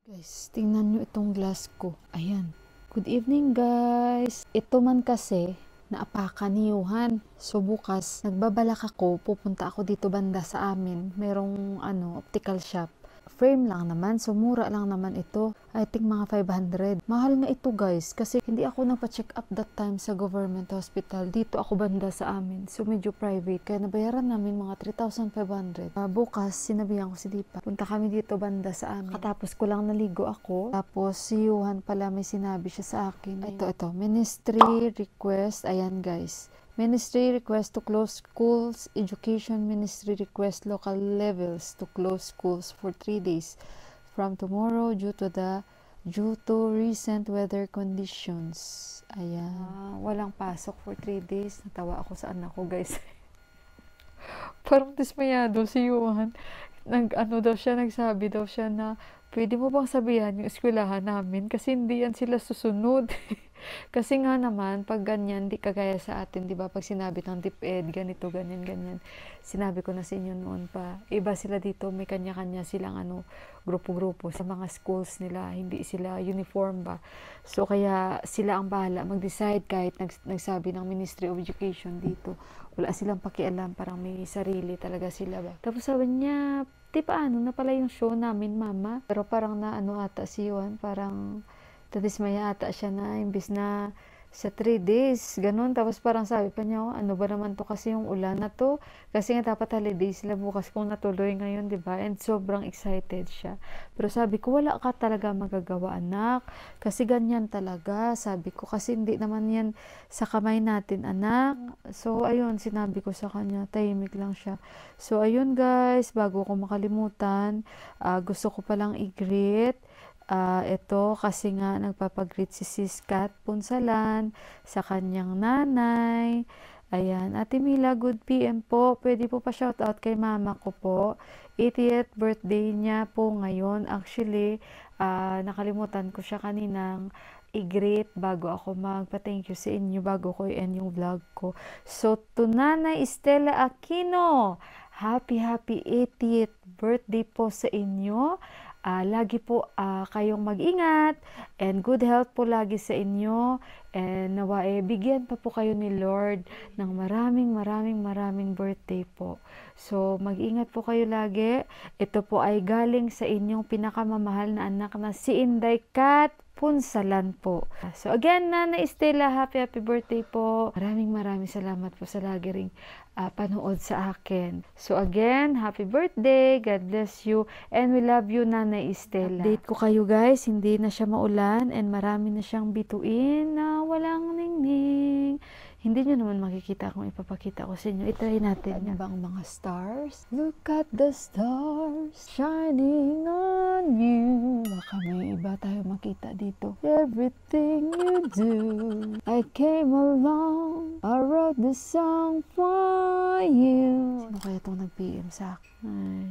Guys, tingnan nyo itong glass ko. Ayan. Good evening, guys. Ito man kasi, naapakan ni Johan. So, bukas, nagbabalak ako. Pupunta ako dito banda sa amin. Merong, optical shop. Frame lang naman. So, mura lang naman ito. I think mga 500. Mahal nga ito, guys. Kasi hindi ako nagpa-check up that time sa government hospital. Dito ako banda sa amin. So, medyo private. Kaya nabayaran namin mga 3,500. Bukas, sinabihan ko si Dipa. Punta kami dito banda sa amin. Katapos ko lang naligo ako. Tapos, si Johan pala may sinabi siya sa akin. Ito. Ministry request. Ayan, guys. Ministry request to close schools. Education Ministry request local levels to close schools for 3 days from tomorrow due to recent weather conditions. Ayan. Walang pasok for 3 days. Natawa ako sa anak ko, guys. Parang dismayado si Johan. Nagsabi daw siya na pwede mo bang sabihan yung eskwelahan namin kasi hindi yan sila susunod. Kasi nga naman, pag ganyan, di kagaya sa atin, di ba? Pag sinabi ng DepEd, ganito, ganyan. Sinabi ko na sa inyo noon pa. Iba sila dito, may kanya-kanya silang grupo-grupo. Sa mga schools nila, hindi sila uniform ba? So, kaya sila ang bahala mag-decide kahit nagsabi ng Ministry of Education dito. Wala silang pakialam, parang may sarili talaga sila ba? Tapos sabi niya, di paano na pala yung show namin, mama? Pero parang ata si Juan, parang tadismaya ata siya na imbis na sa 3 days, ganun. Tapos parang sabi pa niya, ano ba naman to kasi yung ulan na to? Kasi nga dapat holiday sila bukas kung natuloy ngayon, di ba? And sobrang excited siya. Pero sabi ko, wala ka talaga magagawa, anak. Kasi ganyan talaga. Sabi ko, kasi hindi naman yan sa kamay natin, anak. So, ayun, sinabi ko sa kanya, tahimik lang siya. So, ayun guys, bago ko makalimutan, gusto ko palang i-greet. Ito kasi nga nagpapagreet si Sis Kat Punsalan sa kanyang nanay. Ayan, Ate Mila, good PM po. Pwede po pa shoutout kay mama ko po. 80th birthday niya po ngayon. Actually, nakalimutan ko siya kaninang i-greet bago ako magpa-thank you sa inyo, bago ko i-end yung vlog ko. So, to Nanay Estela Aquino, happy 80th birthday po sa inyo. Lagi po kayong mag-ingat and good health po lagi sa inyo, and nawa bigyan pa po kayo ni Lord ng maraming birthday po. So mag-ingat po kayo lagi. Ito po ay galing sa inyong pinakamamahal na anak na si Inday Kat Punsalan po. So again, Nana Estela, happy birthday po. Maraming salamat po sa lagi ring panood sa akin. So again, happy birthday. God bless you. And we love you, Nana Estela. Update ko kayo guys, hindi na siya maulan and marami na siyang bituin na walang ningning. Hindi nyo naman makikita kung ipapakita ko sa inyo. I-try natin. Ano bang mga stars? Look at the stars shining on you. Baka may iba tayo makita dito. Everything you do, I came along, I wrote the song for you. Sino kaya itong nag-PM sa akin? Ay.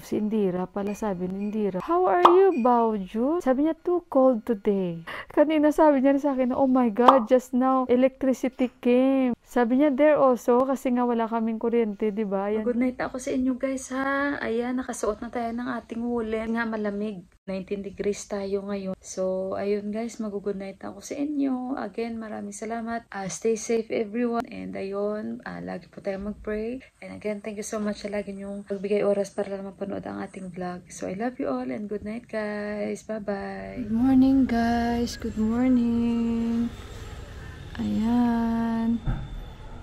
Si Indira pala, sabi ni Indira, how are you, Bauju? Sabi niya, too cold today. Kanina sabi niya sa akin, oh my God, just now, electricity came. Sabi niya, there also, kasi nga wala kaming kuryente, di ba? Good night ako sa inyo guys, ha? Ayan, nakasuot na tayo ng ating woolen. Nga malamig. 19 degrees tayo ngayon. So, ayun guys, mag-good night ako sa inyo. Again, maraming salamat. Stay safe everyone. And ayun, lagi po tayo mag-pray. And again, thank you so much sa lagi niyong pagbigay oras para lang mapanood ang ating vlog. So, I love you all and good night guys. Bye-bye. Good morning guys. Good morning. Ayan.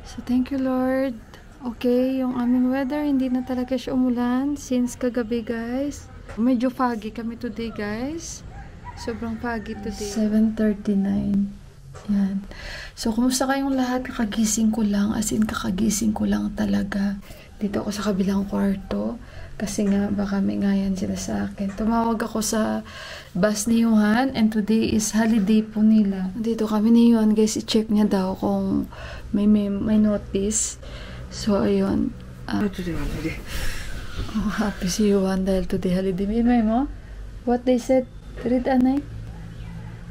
So, thank you Lord. Okay, yung aming weather, hindi na talaga siya umulan since kagabi guys. Medyo foggy kami today guys. Sobrang foggy today. 7:39. Yan. So, kumusta kayong lahat? Kakagising ko lang. As in, kakagising ko lang talaga. Dito ako sa kabilang kwarto. Kasi nga, baka may ngayan sila sa akin. Tumawag ako sa bus ni Johan. And today is holiday po nila. Dito kami ni Johan guys. I-check niya daw kung may notice. So, ayun. Oh, happy si Johan dahil today holiday. May mo? What they said? Read anay?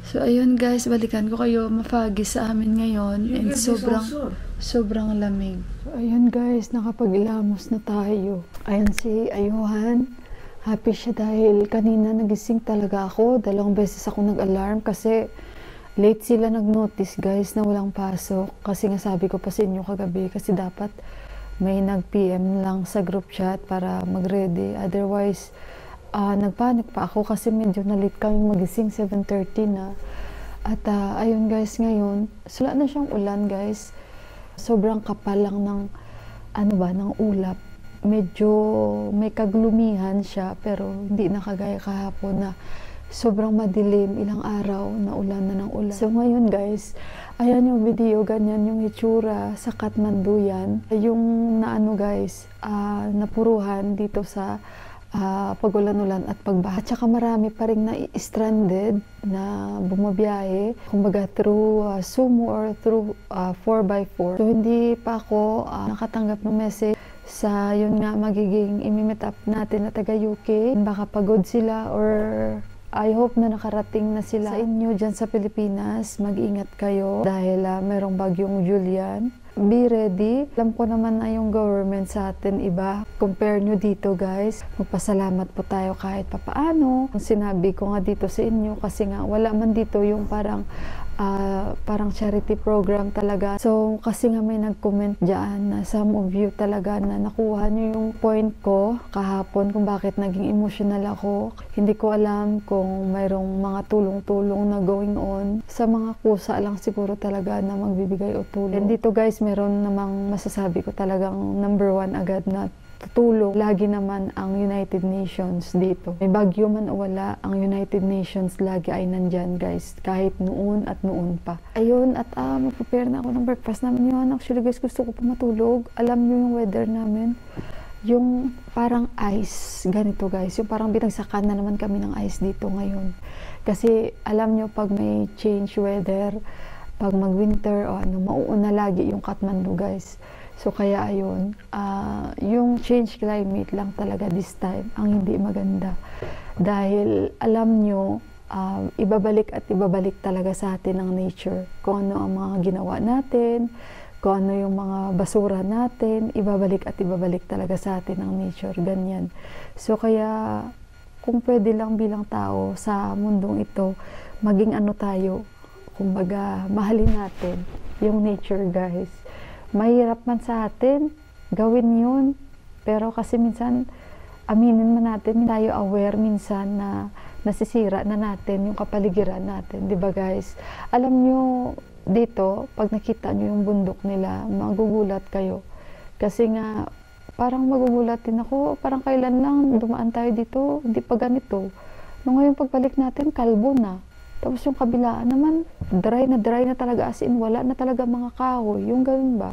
So, ayun guys, balikan ko kayo. Mafagi sa amin ngayon. And sobrang lamig. So, ayun guys, nakapag-ilamos na tayo. Ayan si Johan. Happy siya dahil kanina nagising talaga ako. 2 beses ako nag-alarm kasi late sila nag-notice guys na walang pasok. Kasi nga sabi ko pa sa inyo kagabi kasi dapat may nag-PM lang sa group chat para mag-ready. Otherwise, nagpanik pa ako kasi medyo na-late kami magising, 7:30 na. At ayun guys, ngayon, sula na siyang ulan guys. Sobrang kapal lang ng, ng ulap. Medyo may kaglumihan siya pero hindi na kagaya kahapon na sobrang madilim, ilang araw na ulan na ng ulan. So ngayon guys, ayan yung video, ganyan yung itsura sa Kathmandu yan. Yung guys, napuruhan dito sa pag-ulan-ulan at pagbaha. At saka marami pa rin na-stranded na bumabiyahe, kumbaga through Sumo or through 4x4. So hindi pa ako nakatanggap ng message sa yun nga magiging imi-meet up natin na taga UK. Baka pagod sila or I hope na nakarating na sila sa inyo dyan sa Pilipinas. Mag-ingat kayo dahil merong bagyong Julian. Be ready. Alam ko naman na yung government sa atin iba. Compare nyo dito guys. Magpasalamat po tayo kahit papaano. Sinabi ko nga dito sa inyo kasi nga wala man dito yung parang charity program talaga. So, kasi nga may nag-comment dyan na some of you talaga na nakuha nyo yung point ko kahapon kung bakit naging emotional ako. Hindi ko alam kung mayroong mga tulong-tulong na going on. Sa mga kusa lang siguro talaga na magbibigay o tulong. And dito guys, meron namang masasabi ko talagang number 1 agad na tutulong. Lagi naman ang United Nations dito. May bagyo man o wala, ang United Nations lagi ay nandyan guys. Kahit noon at noon pa. Ayun, at mag-prepare na ako ng breakfast namin yun. Actually guys, gusto ko pa matulog. Alam nyo yung weather namin. Yung parang ice. Ganito guys. Yung parang binagsakan na naman kami ng ice dito ngayon. Kasi alam nyo pag may change weather, pag mag-winter o mauuna lagi yung Kathmandu guys. So kaya ayun, yung change climate lang talaga this time ang hindi maganda. Dahil alam nyo, ibabalik at ibabalik talaga sa atin ng nature. Kung ano ang mga ginawa natin, kung ano yung mga basura natin, ibabalik at ibabalik talaga sa atin ng nature. Ganyan. So kaya kung pwede lang bilang tao sa mundong ito, maging tayo, kumbaga mahalin natin yung nature guys. Mahirap man sa atin, gawin yun. Pero kasi minsan, aminin man natin, tayo aware minsan na nasisira na natin yung kapaligiran natin. Diba guys? Alam nyo, dito, pag nakita nyo yung bundok nila, magugulat kayo. Kasi nga, parang magugulat din ako, parang kailan lang dumaan tayo dito, hindi pa ganito. Nung ngayon pagbalik natin, kalbo na. Tapos yung kabilaan naman, dry na talaga, as in wala na talaga mga kahoy, yung ganun ba.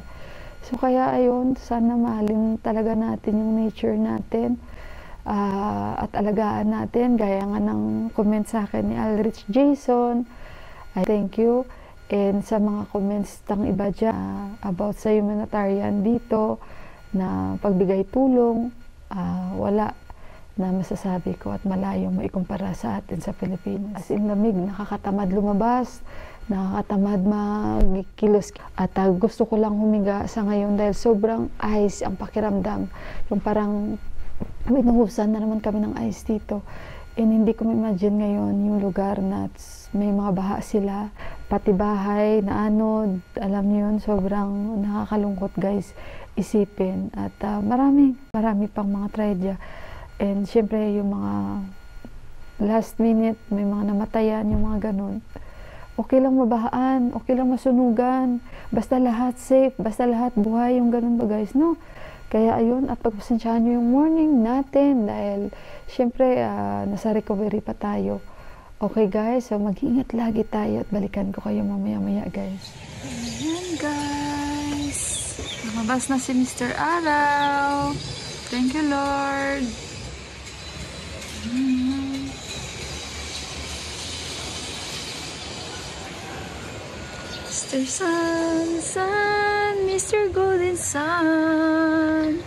So kaya ayun, sana mahalin talaga natin yung nature natin at alagaan natin. Gaya nga ng comment sa akin ni Aldrich Jason, I thank you. And sa mga comments tang iba dyan about sa humanitarian dito na pagbigay tulong, wala na masasabi ko at malayong maikumpara sa atin sa Pilipinas. As in lamig, nakakatamad lumabas, nakakatamad magkilos. At gusto ko lang humiga sa ngayon dahil sobrang ice ang pakiramdam. Yung parang binuhusan na naman kami ng ice dito. And hindi ko ma-imagine ngayon yung lugar na may mga baha sila, pati bahay na alam niyo yun, sobrang nakakalungkot guys isipin. At marami pang mga tragedya. And syempre yung mga last minute, may mga namatayan, yung mga ganun. Okay lang mabahaan, okay lang masunugan, basta lahat safe, basta lahat buhay, yung ganun ba guys, no? Kaya ayun, at pagpasensyahan nyo yung morning natin dahil syempre nasa recovery pa tayo. Okay guys, so mag-iingat lagi tayo at balikan ko kayo mamaya-maya guys. Ayan guys, lumabas na si Mr. Araw. Thank you Lord. Mr. Sun, Sun, Mr. Golden Sun.